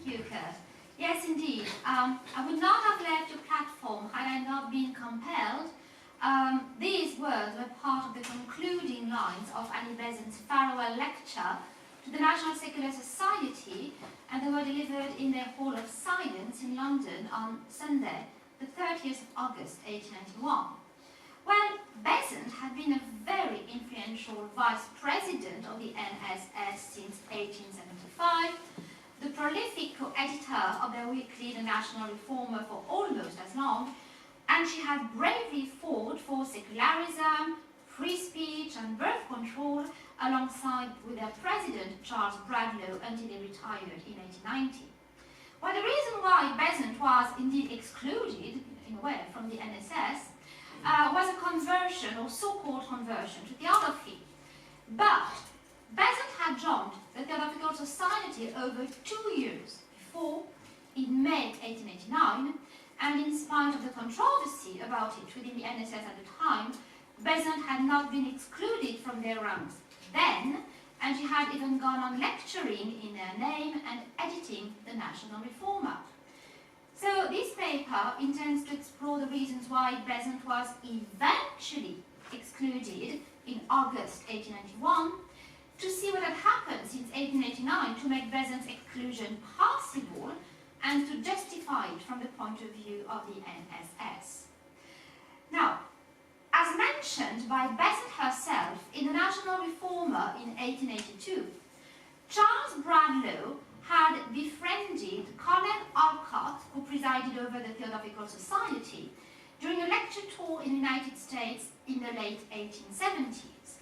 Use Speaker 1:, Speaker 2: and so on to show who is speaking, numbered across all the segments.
Speaker 1: you, Kurt. Yes, indeed. I would not have left your platform had I not been compelled. These words were part of the concluding lines of Annie Besant's farewell lecture to the National Secular Society, and they were delivered in their Hall of Silence in London on Sunday, the 30th of August, 1891. Well, Besant had been a very influential vice president of the NSS since 1875, the prolific co-editor of their weekly The National Reformer for almost as long, and she had bravely fought for secularism, free speech and birth control alongside with their president, Charles Bradlaugh, until he retired in 1890. Well, the reason why Besant was indeed excluded, in a way, from the NSS was a conversion, or so-called conversion, to theosophy. But Besant had joined the Theosophical Society over 2 years before, in May 1889, and in spite of the controversy about it within the NSS at the time, Besant had not been excluded from their ranks then, and she had even gone on lecturing in their name and editing the National Reformer. So this paper intends to explore the reasons why Besant was eventually excluded in August 1891, to see what had happened since 1889 to make Besant's exclusion possible, and to justify it from the point of view of the NSS. Now, as mentioned by Besant herself in the National Reformer in 1882, Charles Bradlaugh had befriended Colin Alcott, who presided over the Theosophical Society, during a lecture tour in the United States in the late 1870s.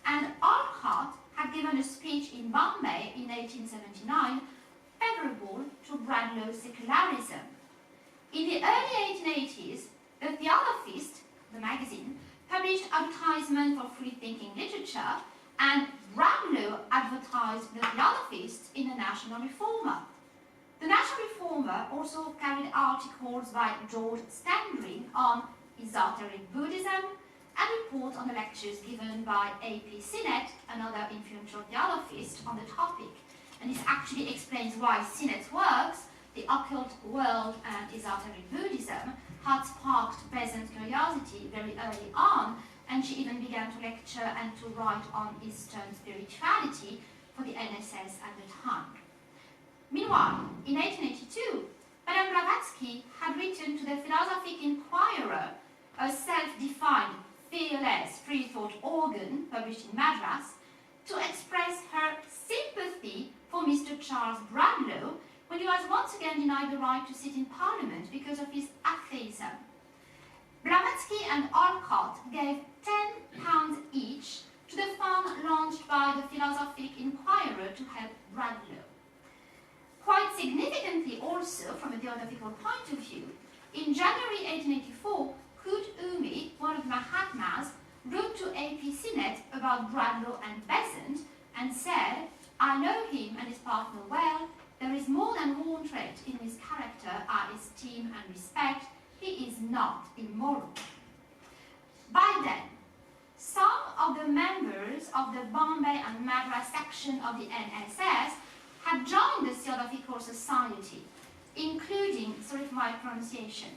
Speaker 1: And Alcott had given a speech in Bombay in 1879 favourable to Bradlaugh's secularism. In the early 1880s, the Theosophist, the magazine, published advertisements for free-thinking literature, and Bradlaugh advertised the Theosophists in the National Reformer. The National Reformer also carried articles by George Standring on esoteric Buddhism, and reports on the lectures given by A.P. Sinnett, another influential theosophist, on the topic. And this actually explains why Sinnett's works, The Occult World and Esoteric Buddhism, had sparked Besant's curiosity very early on, and she even began to lecture and to write on Eastern spirituality for the NSS at the time. Meanwhile, in 1882, Madame Blavatsky had written to the Philosophic Inquirer, a self-defined, fearless, free-thought organ published in Madras, to express her sympathy for Mr. Charles Bradlaugh when he was once again denied the right to sit in Parliament because of his atheism. Blavatsky and Alcott gave £10 each to the fund launched by the Philosophic Inquirer to help Bradlaugh. Quite significantly also, from a theosophical point of view, in January 1884, Kut Umi, one of the Mahatmas, wrote to A.P. Sinnett about Bradlaugh and Besant and said, "I know him and his partner well. There is more than one trait in his character I esteem and respect. He is not immoral." By then, some of the members of the Bombay and Madras section of the NSS had joined the Theosophical Society, including, sorry for my pronunciation,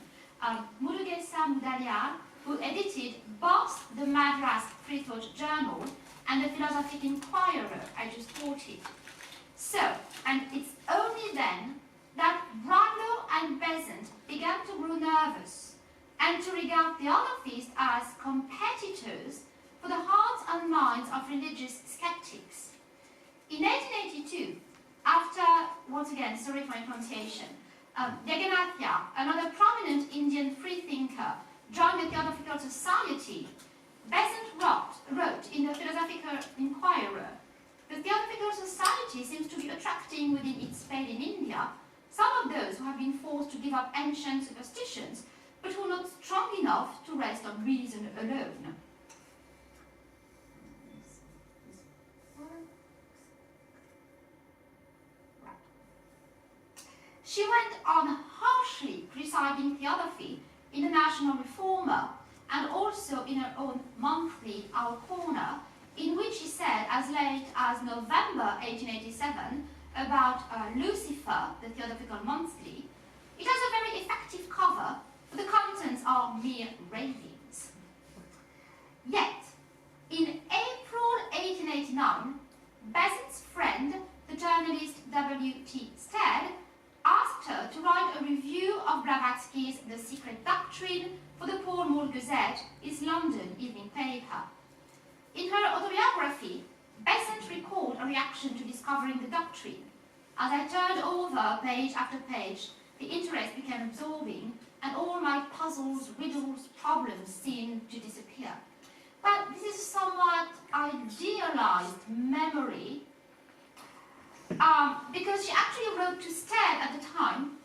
Speaker 1: Murugesa Mudaliar, who edited both the Madras Freethought Journal and the Philosophic Inquirer I just quoted. So, and it's only then that Bradlaugh and Besant began to grow nervous and to regard theosophists as competitors for the hearts and minds of religious skeptics. In 1882, after, once again, sorry for my pronunciation, Yaganatya, another prominent Indian freethinker, joined the Theosophical Society, Besant wrote in the Philosophical Inquirer, "The Theosophical Society seems to be attracting within its pale in India some of those who have been forced to give up ancient superstitions, but who are not strong enough to rest on reason alone." She went on harshly criticizing theosophy in the National Reformer and also in her own monthly Our Corner, in which she said, as late as November 1887, about Lucifer, the Theosophical monthly, it has a very effective cover, but the contents are mere ravings. Yet, in April 1889, Besant's friend, the journalist W.T. Stead, asked her to write a review of Blavatsky's The Secret Doctrine for the Pall Mall Gazette, his London evening paper. In her autobiography, Besant recalled a reaction to discovering the doctrine. As I turned over page after page, the interest became absorbing, and all my puzzles, riddles, problems seemed to disappear. But this is a somewhat idealized memory, because she actually wrote to Stead at the time,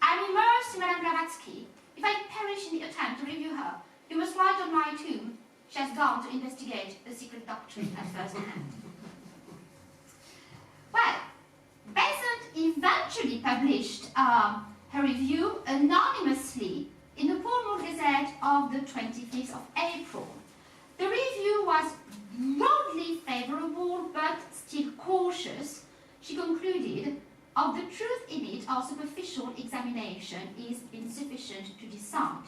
Speaker 1: "I'm immersed in Madame Blavatsky. If I perish in the attempt to review her, you must write on my tomb, she has gone to investigate the secret doctrine at first hand." Well, Besant eventually published her review anonymously in the Pall Mall Gazette of the 25th of April. The review was broadly favorable, but still cautious. She concluded, "Of the truth in it, our superficial examination is insufficient to decide."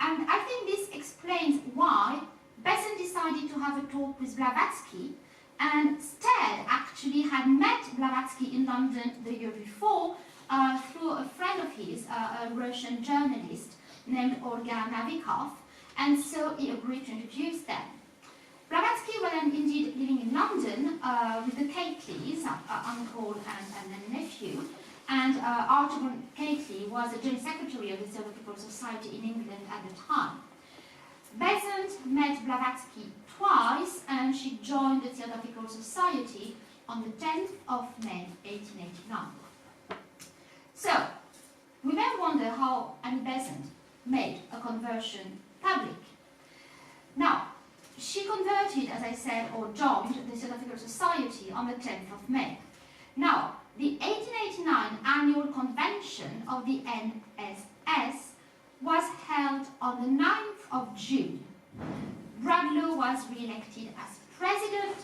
Speaker 1: And I think this explains why Besant decided to have a talk with Blavatsky, and Stead actually had met Blavatsky in London the year before through a friend of his, a Russian journalist named Olga Navikov, and so he agreed to introduce them. Blavatsky was indeed living in London with the Cateleys, uncle and nephew, and Archibald Cately was the General Secretary of the Theosophical Society in England at the time. Besant met Blavatsky twice, and she joined the Theosophical Society on the 10th of May 1889. So, we may wonder how Annie Besant made a conversion public. Now, she converted, as I said, or joined the Theosophical Society on the 10th of May. Now, the 1889 annual convention of the NSS was held on the 9th of June. Bradlaugh was re-elected as president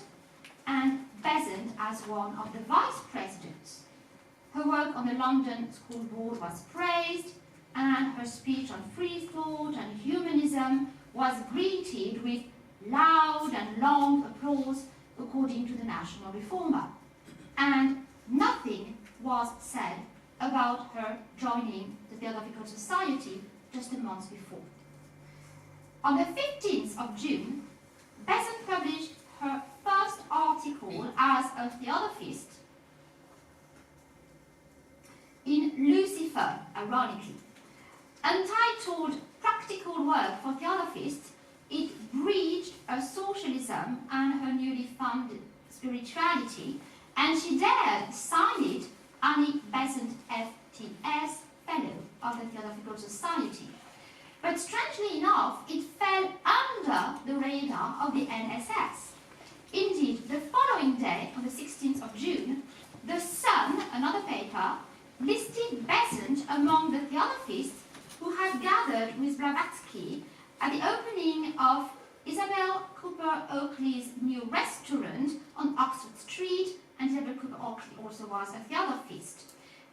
Speaker 1: and Besant as one of the vice presidents. Her work on the London School Board was praised, and her speech on free thought and humanism was greeted with loud and long applause according to the National Reformer. And nothing was said about her joining the Theosophical Society just a month before. On the 15th of June, Besant published her first article as a theosophist in Lucifer, ironically. Entitled Practical Work for Theosophists, it breached her socialism and her newly founded spirituality, and she dared sign it Annie Besant FTS Fellow of the Theosophical Society. But strangely enough, it fell under the radar of the NSS. Indeed, the following day, on the 16th of June, The Sun, another paper, listed Besant among the theosophists who had gathered with Blavatsky at the opening of Isabel Cooper Oakley's new restaurant on Oxford Street, and Isabel Cooper Oakley also was a theosophist.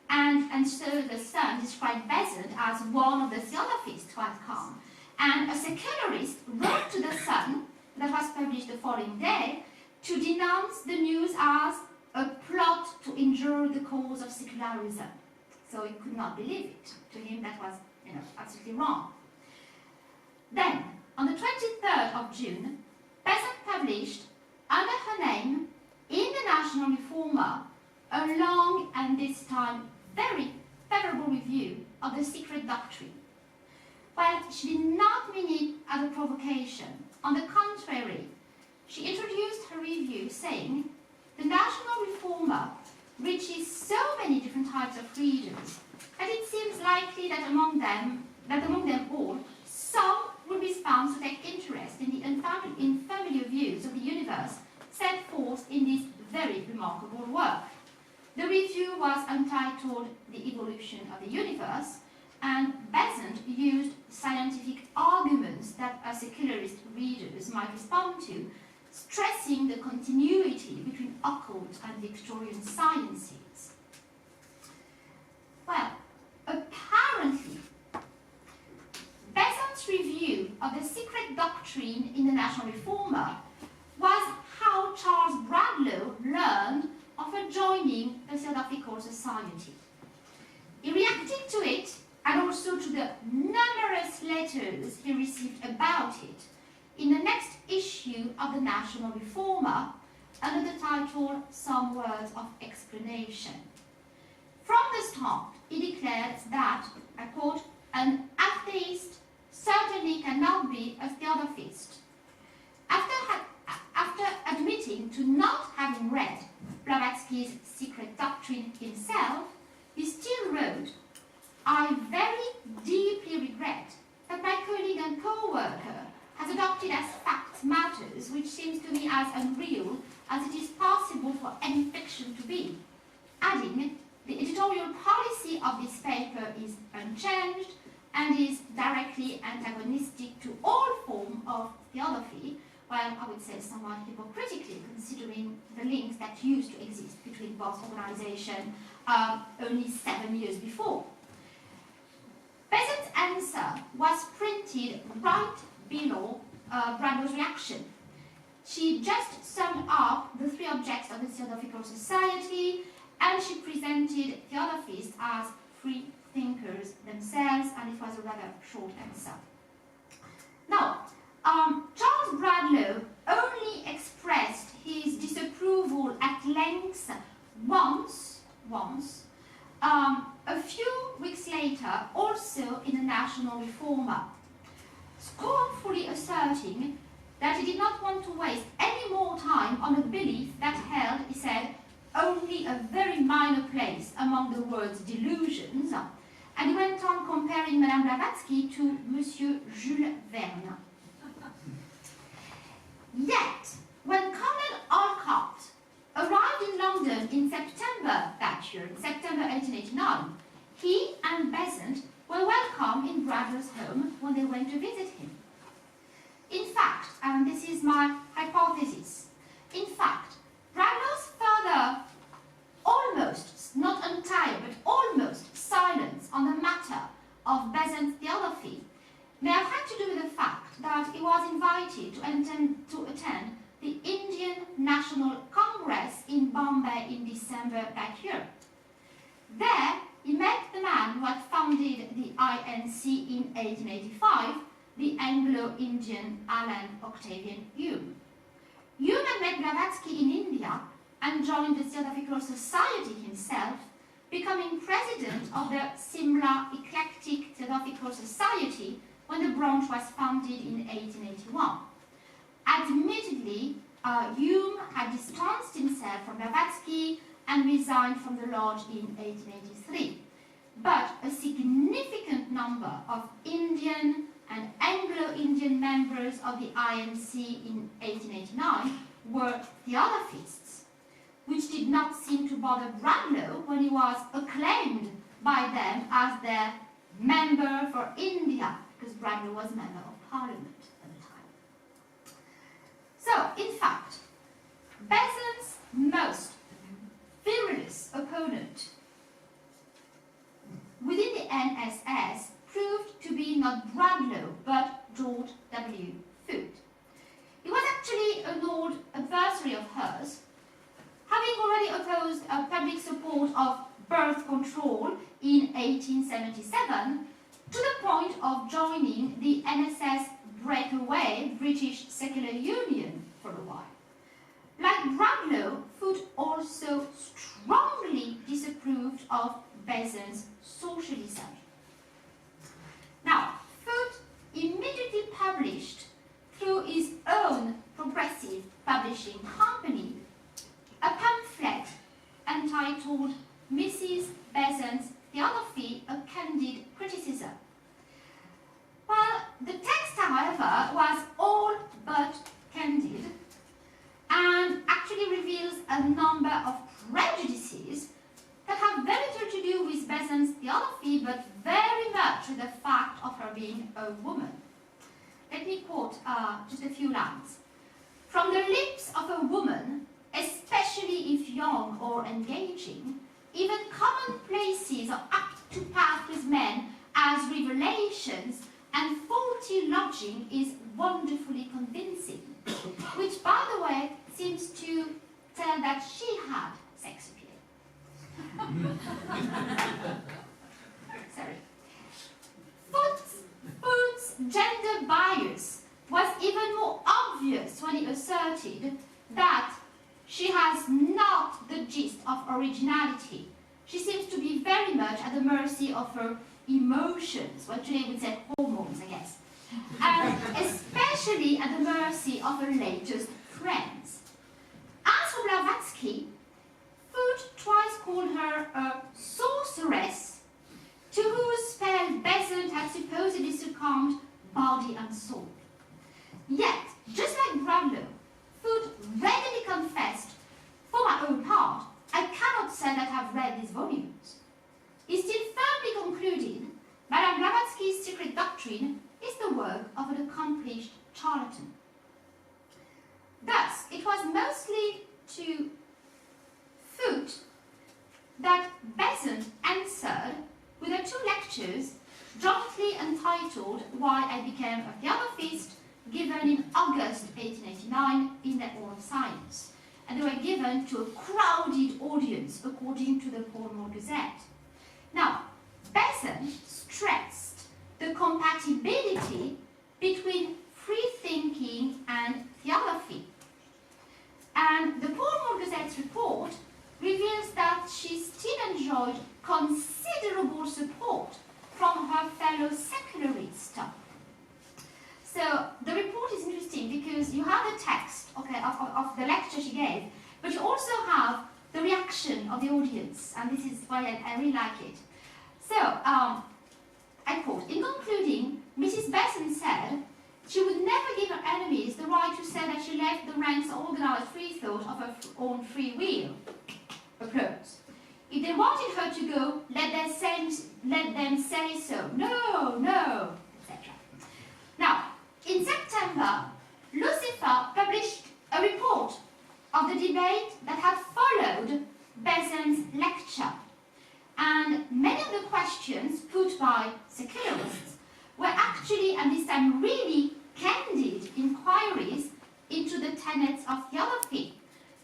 Speaker 1: And so the Sun described Besant as one of the theosophists who had come. And a secularist wrote to the Sun, that was published the following day, to denounce the news as a plot to injure the cause of secularism. So he could not believe it. To him, that was absolutely wrong. Then, on the 23rd of June, Besant published, under her name, in the National Reformer, a long and this time very favorable review of the secret doctrine. But she did not mean it as a provocation. On the contrary, she introduced her review saying, "The National Reformer reaches so many different types of readers that it seems likely that among them all, some will be found to take interest in the unfamiliar views of the universe set forth in this very remarkable work." The review was entitled "The Evolution of the Universe," and Besant used scientific arguments that our secularist readers might respond to, stressing the continuity between occult and Victorian sciences. of the secret doctrine in the National Reformer was how Charles Bradlaugh learned of joining the Theosophical Society. He reacted to it and also to the numerous letters he received about it in the next issue of the National Reformer under the title Some Words of Explanation. From the start, he declared that, I quote, an atheist certainly cannot be a theosophist. After admitting to not having read Blavatsky's secret doctrine himself, he still wrote, I very deeply regret that my colleague and co-worker has adopted as fact matters which seems to me as unreal as it is possible for any fiction to be, adding, the editorial policy of this paper is unchanged and is directly antagonistic to all form of theosophy, well, I would say somewhat hypocritically, considering the links that used to exist between both organizations only 7 years before. Besant's answer was printed right below Bradlaugh's reaction. She just summed up the 3 objects of the Theosophical Society, and she presented theosophists as free thinkers themselves, and it was a rather short answer. Now, Charles Bradlaugh only expressed his disapproval at length once, a few weeks later, also in the National Reformer, scornfully asserting that he did not want to waste any more time on a belief that held, he said, only a very minor place among the words delusions, and he went on comparing Madame Blavatsky to Monsieur Jules Verne. Yet, when Colonel Alcott arrived in London in September that year, in September 1889, he and Besant were welcome in Bradlaugh's home when they went to visit him. In fact, and this is my hypothesis, in fact, Bradlaugh's further almost, not entire, but almost silence on the matter of Besant's theosophy may have had to do with the fact that he was invited to attend the Indian National Congress in Bombay in December that year. There, he met the man who had founded the INC in 1885, the Anglo-Indian Alan Octavian Hume. Hume had met Blavatsky in India and joined the Theosophical Society himself, becoming president of the Simla Eclectic Theosophical Society when the branch was founded in 1881. Admittedly, Hume had distanced himself from Blavatsky and resigned from the lodge in 1883. But a significant number of Indian and Anglo-Indian members of the INC in 1889 were theosophists, which did not seem to bother Bradlaugh when he was acclaimed by them as their member for India, because Bradlaugh was member of Parliament at the time. So, in fact, Besant's most virulent opponent within the NSS proved to be not Bradlaugh, but George W. Foote. He was actually an old adversary of hers, having already opposed public support of birth control in 1877, to the point of joining the NSS breakaway British Secular Union for a while. Like Bradlaugh, Foote also strongly disapproved of Besant's socialism. Now, Foote immediately published through his own progressive publishing company a pamphlet entitled Mrs. Besant's Theosophy, a Candid Criticism. Well, the text, however, was all but candid and actually reveals a number of prejudices that have very little to do with Besant's theosophy, but very much with the fact of her being a woman. Let me quote just a few lines. From the lips of a woman, especially if young or engaging, even commonplaces are apt to pass with men as revelations and fall faulty lodging is wonderfully convincing, which, by the way, seems to tell that she had sex appeal. Sorry. Foot's gender bias was even more obvious when he asserted that she has not the gist of originality. She seems to be very much at the mercy of her emotions, what today would say hormones, I guess, and especially at the mercy of her latest friends. As for Blavatsky, Foot twice called her a sorceress, to whose spell Besant had supposedly succumbed body and soul. Yet, just like Brownlow, Foot readily confessed, for my own part, I cannot say that I've read these volumes. He still firmly concluded Madame Blavatsky's secret doctrine is the work of an accomplished charlatan. Thus, it was mostly to Foot that Besant answered with her 2 lectures jointly entitled Why I Became a Theosophist, given in August 1889 in the Hall of Science. And they were given to a crowded audience, according to the Pall Mall Gazette. Now, Besant stressed the compatibility between free thinking and theosophy. And the Pall Mall Gazette's report reveals that she still enjoyed considerable support from her fellow secularists. So the report is interesting because you have the text of the lecture she gave, but you also have the reaction of the audience, and this is why I really like it. So, I quote, in concluding, Mrs. Besant said she would never give her enemies the right to say that she left the ranks of organized free thought of her own free will. Applause. If they wanted her to go, let them say so. No, no, etc. Now, in September, Lucifer published a report of the debate that had followed Besant's lecture. And many of the questions put by secularists were actually, and this time really, candid inquiries into the tenets of theosophy.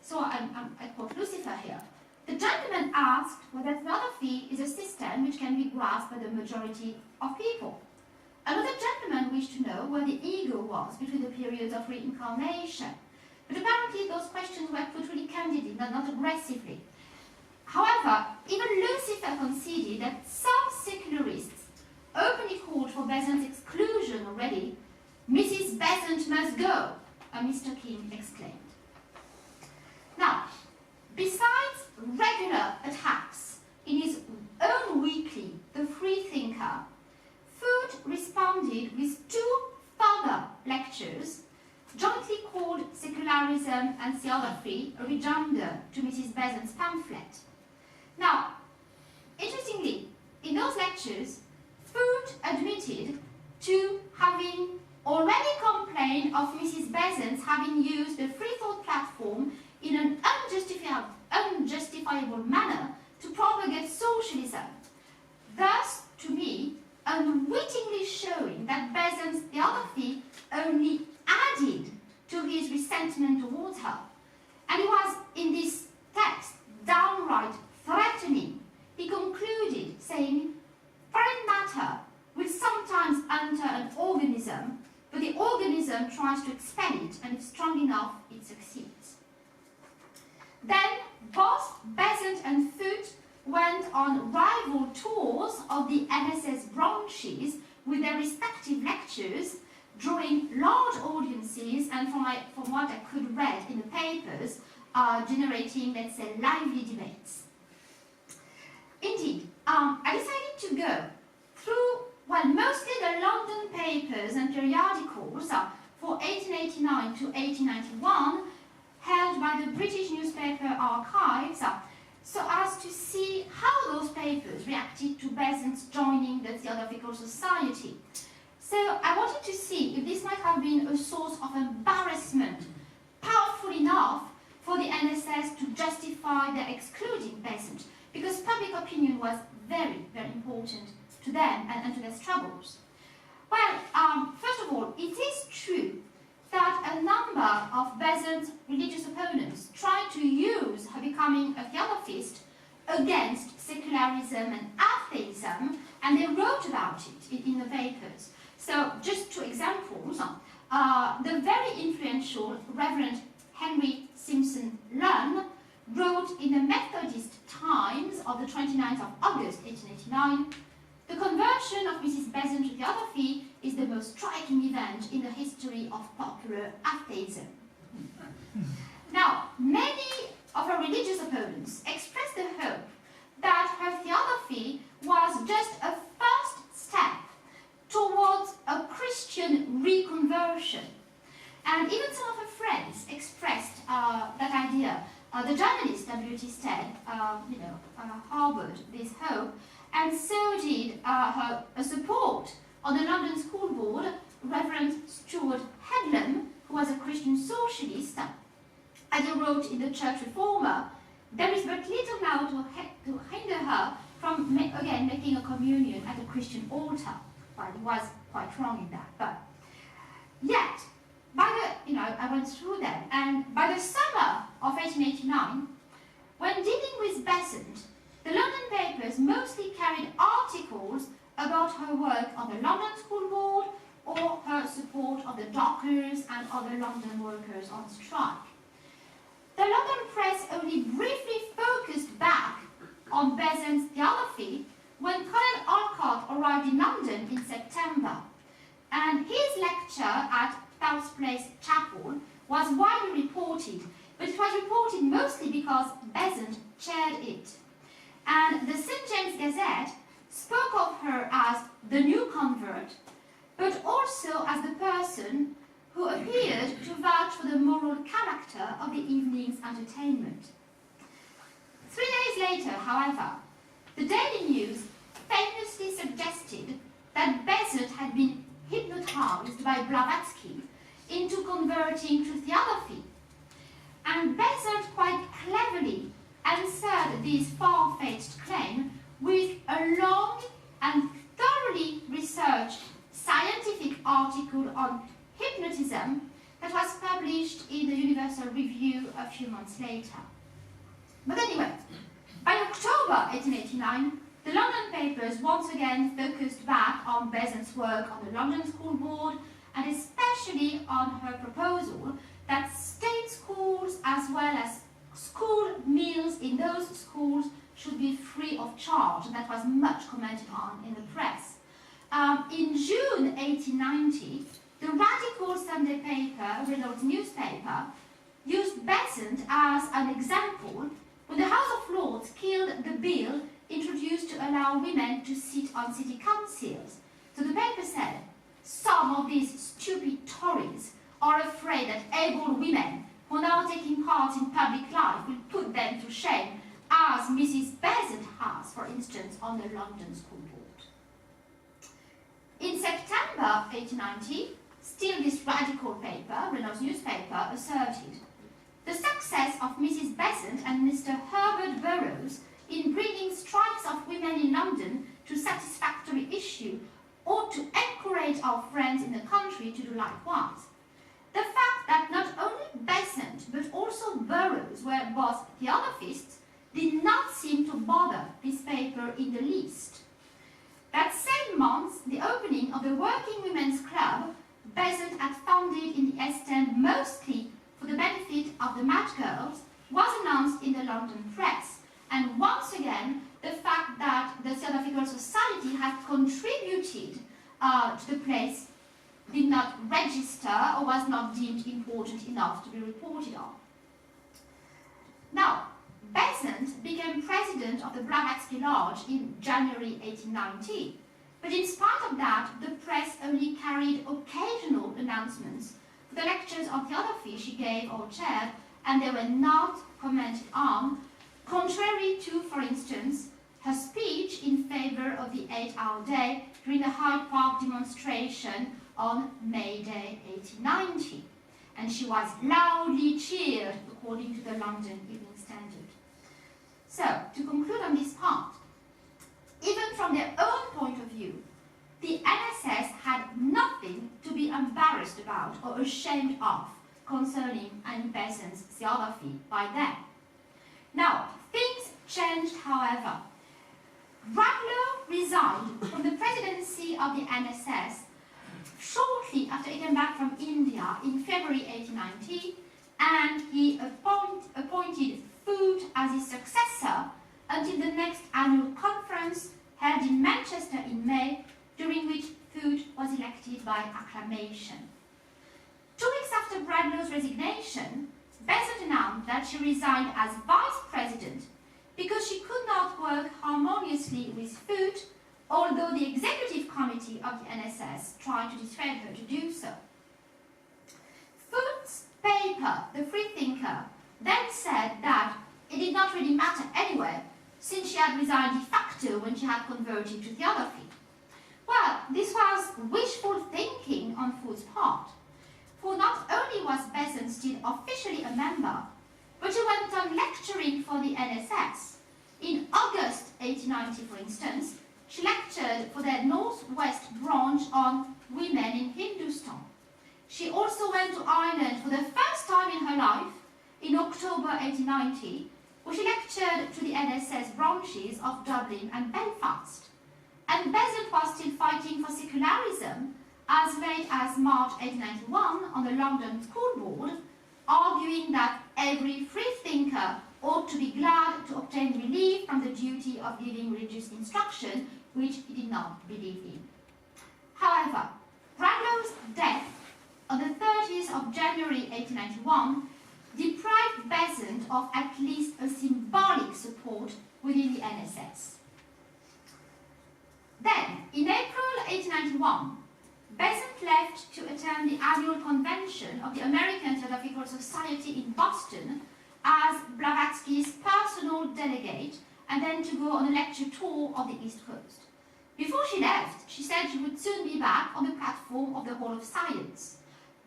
Speaker 1: So I quote Lucifer here. The gentleman asked whether theosophy is a system which can be grasped by the majority of people. Another gentleman wished to know where the ego was between the periods of reincarnation. But apparently those questions were put really candidly, not aggressively. However, even Lucifer conceded that some secularists openly called for Besant's exclusion already. Mrs. Besant must go, Mr. King exclaimed. Now, besides regular attacks in his own weekly, The Free Thinker, Foot responded with 2 further lectures, jointly called Secularism and Theosophy, a rejoinder to Mrs. Besant's pamphlet. Now, interestingly, in those lectures, Foot admitted to having already complained of Mrs. Besant's having used the free thought platform in an unjustifiable manner to propagate socialism, thus, to me, unwittingly showing that Besant's theosophy only added to his resentment towards her. And he was, in this text, downright threatening. He concluded, saying, foreign matter will sometimes enter an organism, but the organism tries to expel it, and if strong enough, it succeeds. Then, both Besant and Foot went on rival tours of the NSS branches with their respective lectures, drawing large audiences, and from what I could read in the papers, generating, let's say, lively debates. Indeed, I decided to go through, well, mostly the London papers and periodicals for 1889 to 1891, held by the British Newspaper Archives, so as to see how those papers reacted to Besant's joining the Theosophical Society. So I wanted to see if this might have been a source of embarrassment powerful enough for the NSS to justify their excluding Besant, because public opinion was very, very important to them and to their struggles. Well, first of all, it is true that a number of Besant's religious opponents tried to use her becoming a theosophist against secularism and atheism, and they wrote about it in the papers. So, just two examples. The very influential Reverend Henry Simpson Lunn wrote in the Methodist Times of the 29th of August 1889, "The conversion of Mrs. Besant to theosophy is the most striking event in the history of popular atheism." Now, many of her religious opponents expressed the hope that her theosophy was just a first step towards a Christian reconversion. And even some of her friends expressed that idea. The journalist W.T. Stead, harbored this hope, and so did her support on the London School Board, Reverend Stuart Headlam, who was a Christian socialist. As he wrote in the Church Reformer, "There is but little now to hinder her from, again, making a communion at a Christian altar." Well, he was quite wrong in that, but yet, I went through them, and by the summer of 1889, when dealing with Besant, the London papers mostly carried articles about her work on the London School Board or her support of the dockers and other London workers on strike. The London press only briefly focused back on Besant's theosophy when Colonel Alcott arrived in London in September, and his lecture at South Place Chapel was widely reported, but it was reported mostly because Besant chaired it. And the St. James Gazette spoke of her as the new convert, but also as the person who appeared to vouch for the moral character of the evening's entertainment. 3 days later, however, the Daily News famously suggested that Besant had been hypnotized by Blavatsky into converting to theosophy. And Besant quite cleverly answered this far-fetched claim with a long and thoroughly researched scientific article on hypnotism that was published in the Universal Review a few months later. But anyway, by October 1889, the London papers once again focused back on Besant's work on the London School Board, and especially on her proposal that state schools as well as school meals in those schools should be free of charge, and that was much commented on in the press. In June 1890, the radical Sunday paper, Reynolds newspaper, used Besant as an example when the House of Lords killed the bill introduced to allow women to sit on city councils. So the paper said, "Some of these stupid Tories are afraid that able women who are now taking part in public life will put them to shame, as Mrs. Besant has, for instance, on the London School Board." In September 1890, still this radical paper, Reynolds newspaper, asserted, "The success of Mrs. Besant and Mr. Herbert Burrows in bringing strikes of women in London to satisfactory issue ought to encourage our friends in the country to do likewise. The fact that not only Besant but also Burrows were both theosophists did not seem to bother this paper in the least." That same month, the opening of the Working Women's Club Besant had founded in the East End mostly for the benefit of the Mad Girls was announced in the London press, and once again the fact that the Theosophical Society had contributed to the place did not register or was not deemed important enough to be reported on. Now, Besant became president of the Blavatsky Lodge in January 1890, but in spite of that, the press only carried occasional announcements for the lectures on theosophy she gave or chaired, and they were not commented on, contrary to, for instance, her speech in favor of the 8-hour day during the Hyde Park demonstration on May Day 1890, and she was loudly cheered according to the London Evening Standard. So, to conclude on this part, even from their own point of view, the NSS had about or ashamed of concerning Annie Besant's theosophy by then. Now, things changed, however. Bradlaugh resigned from the presidency of the NSS shortly after he came back from India in February 1890, and he appointed Foot as his successor until the next annual conference held in Manchester in May, during which Foot was elected by acclamation. 2 weeks after Bradlaugh's resignation, Besant announced that she resigned as vice president because she could not work harmoniously with Foot, although the executive committee of the NSS tried to dissuade her to do so. Foot's paper, The Freethinker, then said that it did not really matter anyway, since she had resigned de facto when she had converted to theosophy. Well, this was wishful thinking on Foot's part, for not only was Besant still officially a member, but she went on lecturing for the NSS. In August 1890, for instance, she lectured for their Northwest branch on women in Hindustan. She also went to Ireland for the first time in her life in October 1890, where she lectured to the NSS branches of Dublin and Belfast. And Besant was still fighting for secularism as late as March 1891 on the London School Board, arguing that every freethinker ought to be glad to obtain relief from the duty of giving religious instruction, which he did not believe in. However, Bradlaugh's death on the 30th of January 1891 deprived Besant of at least a symbolic support within the NSS. Then, in April 1891, Besant left to attend the annual convention of the American Theosophical Society in Boston as Blavatsky's personal delegate, and then to go on a lecture tour of the East Coast. Before she left, she said she would soon be back on the platform of the Hall of Science.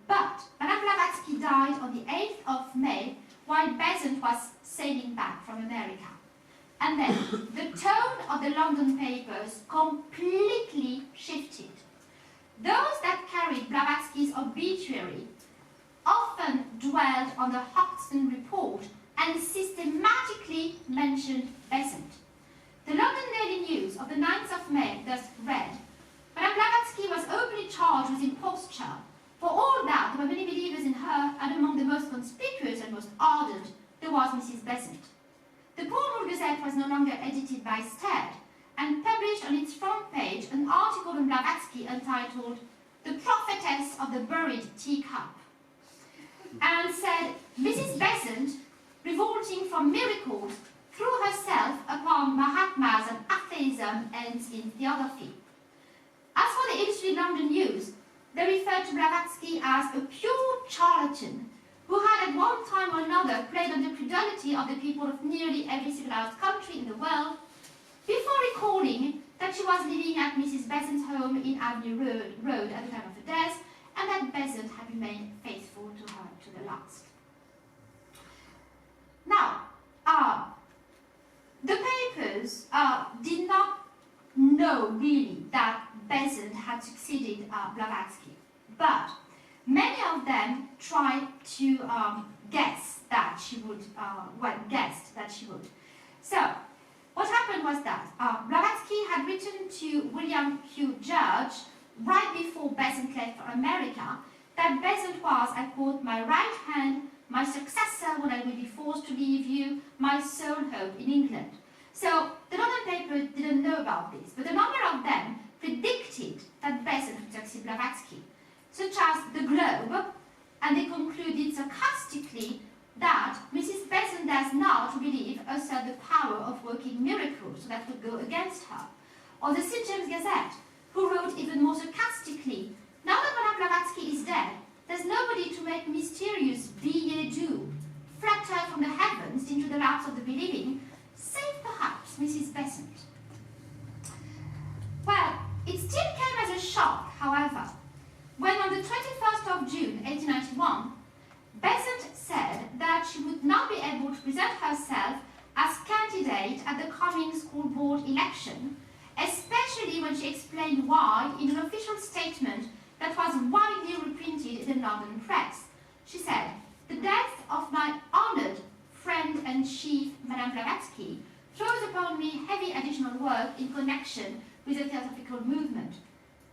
Speaker 1: But Madame Blavatsky died on the 8th of May while Besant was sailing back from America. And then the tone of the London papers completely shifted. Those that carried Blavatsky's obituary often dwelled on the Hodgson report and systematically mentioned Besant. The London Daily News of the 9th of May thus read, Madame Blavatsky was openly charged with imposture. For all that, there were many believers in her, and among the most conspicuous and most ardent, there was Mrs. Besant. The Cornwall Gazette was no longer edited by Stead, and published on its front page an article on Blavatsky entitled The Prophetess of the Buried Teacup, and said, Mrs. Besant, revolting from miracles, threw herself upon Mahatmas and atheism ends in theosophy. As for the Illustrated London News, they referred to Blavatsky as a pure charlatan who had at one time or another played on the credulity of the people of nearly every civilized country in the world, before recalling that she was living at Mrs. Besant's home in Avenue Road at the time of her death, and that Besant had remained faithful to her to the last. Now, the papers did not know really that Besant had succeeded Blavatsky, but many of them tried to guess that she would, guessed that she would. So, what happened was that Blavatsky had written to William Q. Judge right before Besant left for America that Besant was, I quote, my right hand, my successor when I will be forced to leave you, my sole hope in England. So the London paper didn't know about this, but a number of them predicted that Besant would succeed Blavatsky, such as the Globe, and they concluded sarcastically that Mrs. Besant does not, we believe, assert the power of working miracles that would go against her. Or the St. James Gazette, who wrote even more sarcastically, now that Madame Blavatsky is dead, there's nobody to make mysterious billet-doux flutter from the heavens into the laps of the believing, save perhaps Mrs. Besant. Well, it still came as a shock, however, when on the 21st of June 1891, Besant said that she would not be able to present herself as candidate at the coming school board election, especially when she explained why in an official statement that was widely reprinted in the London press. She said, "The death of my honoured friend and chief, Madame Blavatsky, throws upon me heavy additional work in connection with the Theosophical movement."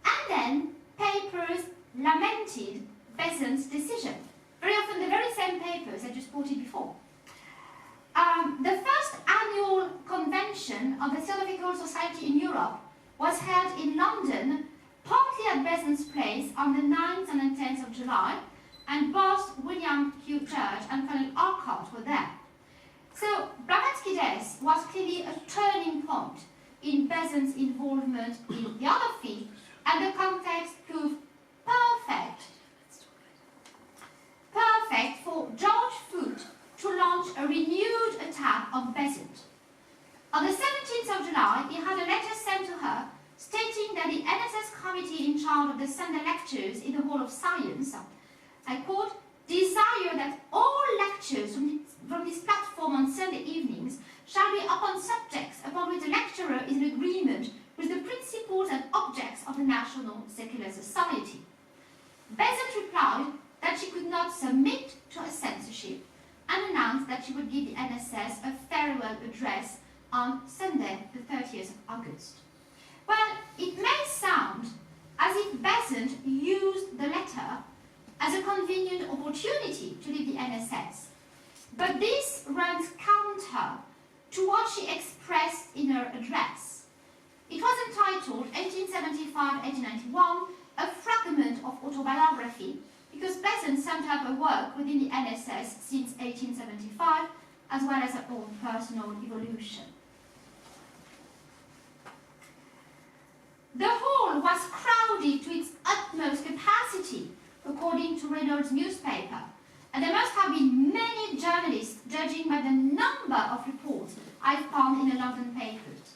Speaker 1: And then papers lamented Besant's decision. Very often the very same papers I just quoted before. The first annual convention of the Theosophical Society in Europe was held in London, partly at Besant's place on the 9th and the 10th of July, and both William Q. Church and Colonel Arcott were there. So Blavatsky's death was clearly a turning point in Besant's involvement in theosophy, and the context proved perfect for George Foote to launch a renewed attack on Besant. On the 17th of July, he had a letter sent to her stating that the NSS committee in charge of the Sunday lectures in the Hall of Science, I quote, "desire that all lectures from this platform on Sunday evenings shall be upon subjects upon which the lecturer is in agreement with the principles and objects of the National Secular Society." Besant replied that she could not submit to a censorship and announced that she would give the NSS a farewell address on Sunday, the 30th of August. Well, it may sound as if Besant used the letter as a convenient opportunity to leave the NSS, but this runs counter to what she expressed in her address. It was entitled 1875-1891, a fragment of autobiography, because Besant summed up her work within the NSS since 1875, as well as her own personal evolution. The hall was crowded to its utmost capacity, according to Reynolds' newspaper, and there must have been many journalists, judging by the number of reports I found in the London papers.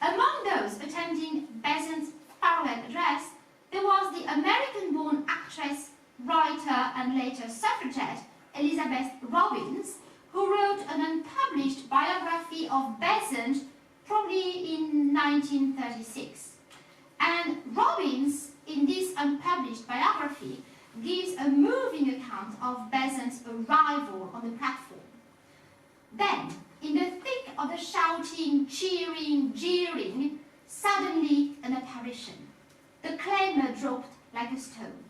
Speaker 1: Among those attending Besant's farewell address, there was the American-born actress, writer, and later suffragette Elizabeth Robbins, who wrote an unpublished biography of Besant probably in 1936. And Robbins, in this unpublished biography, gives a moving account of Besant's arrival on the platform. Then, in the thick of the shouting, cheering, jeering, suddenly an apparition. The claimer dropped like a stone.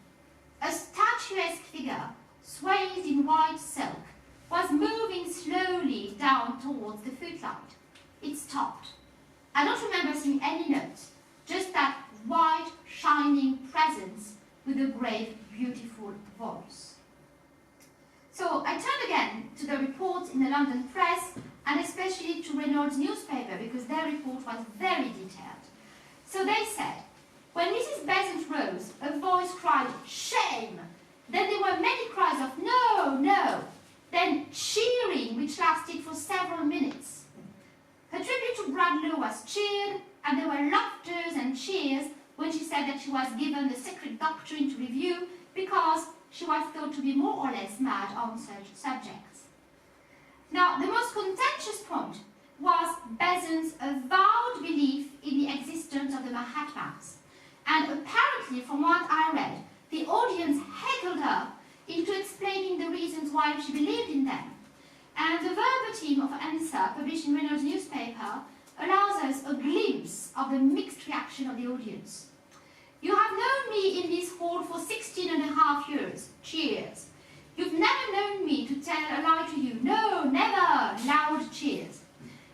Speaker 1: A statuesque figure, swathed in white silk, was moving slowly down towards the footlight. It stopped. I don't remember seeing any notes, just that white, shining presence with a grave, beautiful voice. So I turned again to the reports in the London press, and especially to Reynolds' newspaper, because their report was very detailed. So they said, when Mrs. Besant rose, a voice cried, "Shame!" Then there were many cries of, "No, no!" Then cheering, which lasted for several minutes. Her tribute to Bradlaugh was cheered, and there were laughters and cheers when she said that she was given the sacred doctrine to review because she was thought to be more or less mad on such subjects. Now, the most contentious point was Besant's avowed belief in the existence of the Mahatmas. And apparently, from what I read, the audience heckled her into explaining the reasons why she believed in them. And the verbatim of answer published in Reynolds' newspaper allows us a glimpse of the mixed reaction of the audience. "You have known me in this hall for 16.5 years. Cheers. You've never known me to tell a lie to you. No, never. Loud cheers.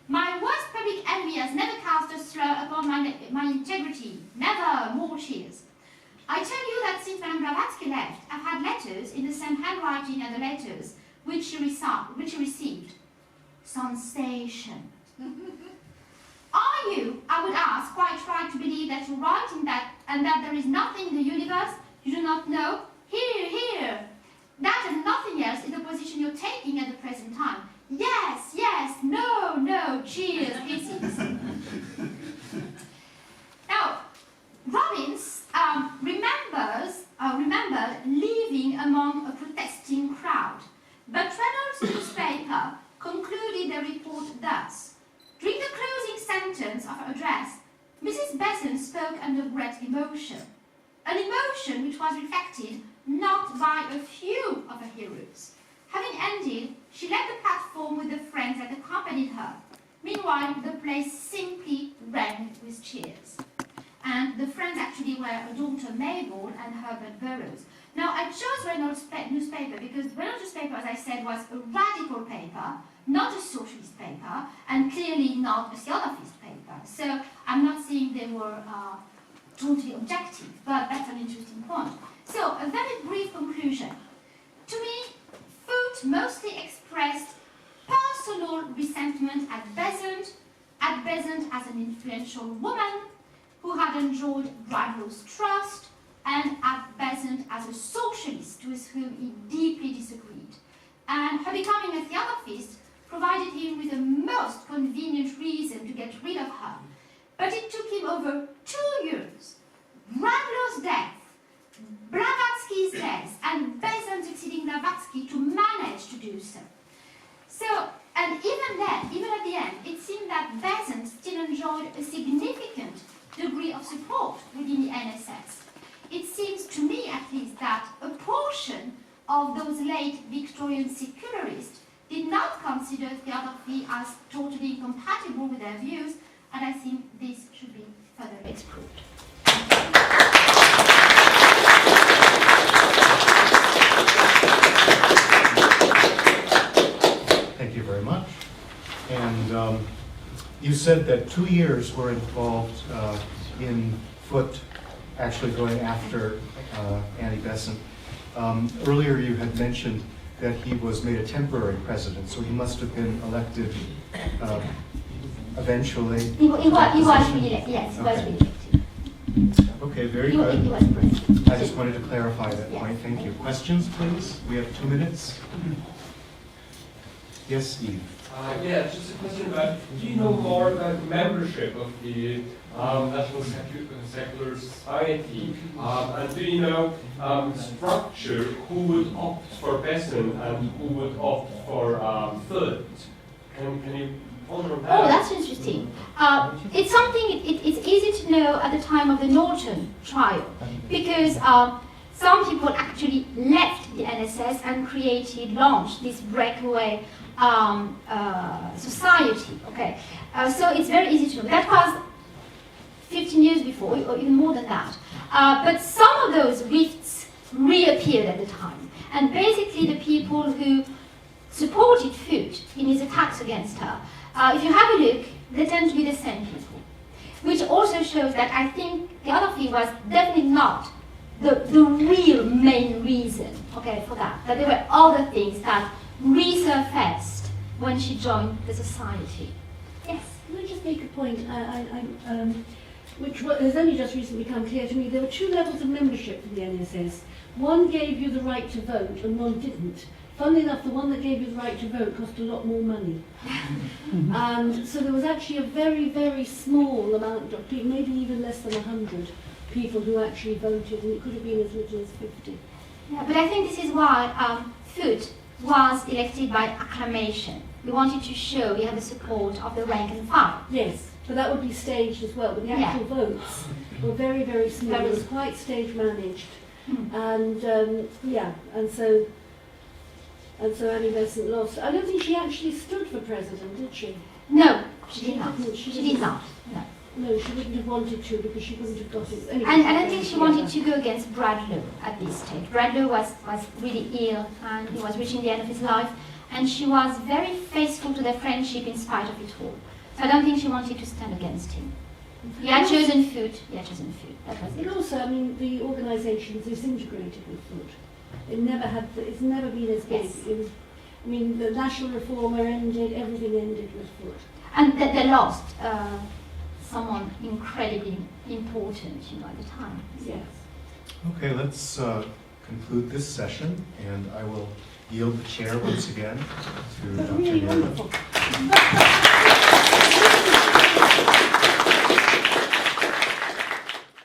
Speaker 1: My worst public enemy has never cast a slur upon my integrity. Never. More cheers. I tell you that since Madame Blavatsky left, I've had letters in the same handwriting as the letters which she received. Sensation. Are you, I would ask, quite right to believe that you're right in that, and that there is nothing in the universe you do not know? Here, here. That and nothing else is the position you're taking at the present time. Yes, yes, no, no, cheers, kisses. Now, Robbins remembered living among a protesting crowd, but Reynolds' newspaper concluded the report thus. During the closing sentence of her address, Mrs. Besant spoke under great emotion. an emotion which was reflected not by a few of her heroes. Having ended, she left the platform with the friends that accompanied her. Meanwhile, the place simply rang with cheers. And the friends actually were her daughter Mabel and Herbert Burroughs. Now, I chose Reynolds' newspaper because Reynolds' newspaper, as I said, was a radical paper, not a socialist paper, and clearly not a theosophist paper. So I'm not saying they were totally objective, but that's an interesting point. So, a very brief conclusion. To me, Foote mostly expressed personal resentment at Besant as an influential woman who had enjoyed Bradlaugh's trust, and at Besant as a socialist with whom he deeply disagreed. And her becoming a theosophist provided him with the most convenient reason to get rid of her. But it took him over 2 years, Bradlaugh's death, Blavatsky's death, and Besant succeeding Blavatsky to manage to do so. So, and even then, even at the end, it seemed that Besant still enjoyed a significant degree of support within the NSS. It seems to me, at least, that a portion of those late Victorian secularists did not consider theosophy as totally incompatible with their views, and I think this should be further explored.
Speaker 2: Thank you very much. And you said that 2 years were involved in Foote actually going after Annie Besant. Earlier you had mentioned that he was made a temporary president, so he must have been elected eventually.
Speaker 1: He was re-elected, yes, he was re-elected.
Speaker 2: Okay, very
Speaker 1: He
Speaker 2: good.
Speaker 1: was president.
Speaker 2: I just wanted to clarify that point. Thank you. Questions, please? We have 2 minutes. Yes, Steve.
Speaker 3: Yeah, just a question about, do you know more about membership of the National Secular Society? And do you know structure, who would opt for Besant and who would opt for Foote? Can you ponder on that?
Speaker 1: Oh, that's interesting. It's something, it's easy to know at the time of the Norton trial, because some people actually left the NSS and launched this breakaway society. Okay, so it's very easy to know. That was 15 years before, or even more than that. But some of those rifts reappeared at the time, and basically the people who supported Foote in his attacks against her, if you have a look, they tend to be the same people, which also shows that I think theosophy was definitely not the real main reason, okay, for that. That there were other things that resurfaced when she joined the society. Yes?
Speaker 4: Can I just make a point, which has only just recently become clear to me? There were 2 levels of membership for the NSS. One gave you the right to vote and one didn't. Funnily enough, the one that gave you the right to vote cost a lot more money. And so there was actually a very, very small amount of people, maybe even less than 100 people who actually voted, and it could have been as little as 50.
Speaker 1: Yeah, but I think this is why Foote was elected by acclamation. We wanted to show we had the support of the rank and file.
Speaker 4: Yes, but that would be staged as well. But the actual votes were very, very small. It was quite stage managed, and and so Annie Besant lost. I don't think she actually stood for president, did she?
Speaker 1: No, she did not. She did not. No.
Speaker 4: No, she wouldn't have wanted to because she wouldn't have got it. Anyway,
Speaker 1: And I don't think she wanted to go against Bradlaugh at this stage. Bradlaugh was really ill and he was reaching the end of his life, and she was very faithful to their friendship in spite of it all. So I don't think she wanted to stand against him. He had chosen Foote. That was it.
Speaker 4: But also, I mean, the organisation disintegrated with Foote. It's never been as big.
Speaker 1: Yes.
Speaker 4: I mean, the National Reformer ended, everything ended with Foote.
Speaker 1: And they lost someone incredibly important, at the time.
Speaker 4: Yes.
Speaker 2: Okay, let's conclude this session, and I will yield the chair once again to
Speaker 4: That's
Speaker 2: Dr.
Speaker 4: really
Speaker 2: Nero.
Speaker 4: wonderful.